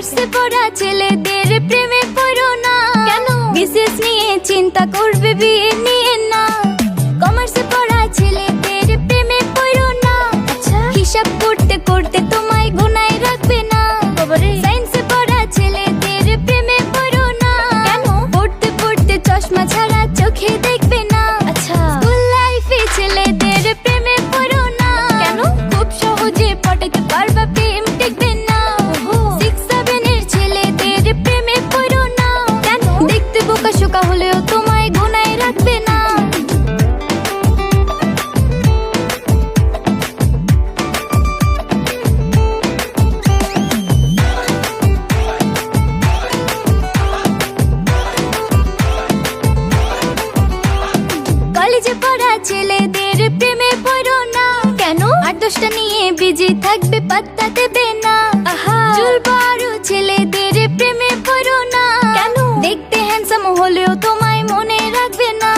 আর্টসে পড়া ছেলেদের প্রেমে পড়ো না। কেন? বিশেষ নিয়ে চিন্তা করবে, বিয়ে নিয়ে না। কমার্সে পড়া ছেলেদের প্রেমে পড়ো না। আচ্ছা, হিসাব করতে করতে তোমায় গুনায় রাখবে না। সায়েন্সে পড়া ছেলেদের প্রেমে পড়ো না। কেন? পড়তে পড়তে চশমা ছাড়া চোখে দেখবে না। আচ্ছা, স্কুল লাইফে ছেলেদের প্রেমে পড়ো না। কেন? খুব সহজে পটাতে পারবা, প্রেম টিকবে না। 6-7 এর ছেলেদের প্রেমে পড়ো না। কেন? দেখতে বোকা শোকা হলেও তোমায় গুনায় রাখবে না। কলেজে পড়া ছেলেদের প্রেমে পড়ো না। কেন? 8-10টা নিয়ে বিজি থাকবে, পাত্তা দেবে না। চুল বড় ছেলেদের প্রেমে পড়ো না। কেন? দেখতে হ্যান্ডসাম হলেও তোমায় মনে রাখবে না।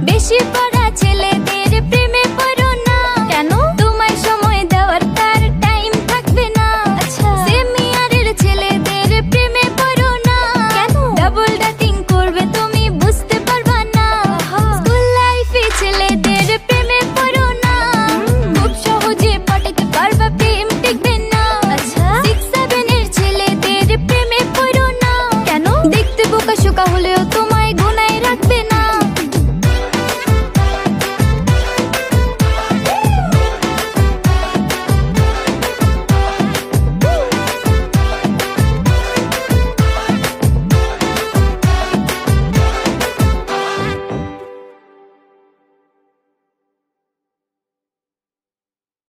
বেশি পড়া ছেলেদের প্রেমে পড়ো না। কেন? তোমায় সময় দেওয়ার তার টাইম থাকবে না। আচ্ছা, সেম ইয়ারের ছেলেদের প্রেমে পড়ো না। কেন? ডাবল ডাটিং করবে, তুমি বুঝতে পারবা না। স্কুল লাইফে ছেলেদের প্রেমে পড়ো না। খুব সহজে পটাতে পারবা, প্রেম টিকবে না। আচ্ছা, 6-7 এর ছেলেদের প্রেমে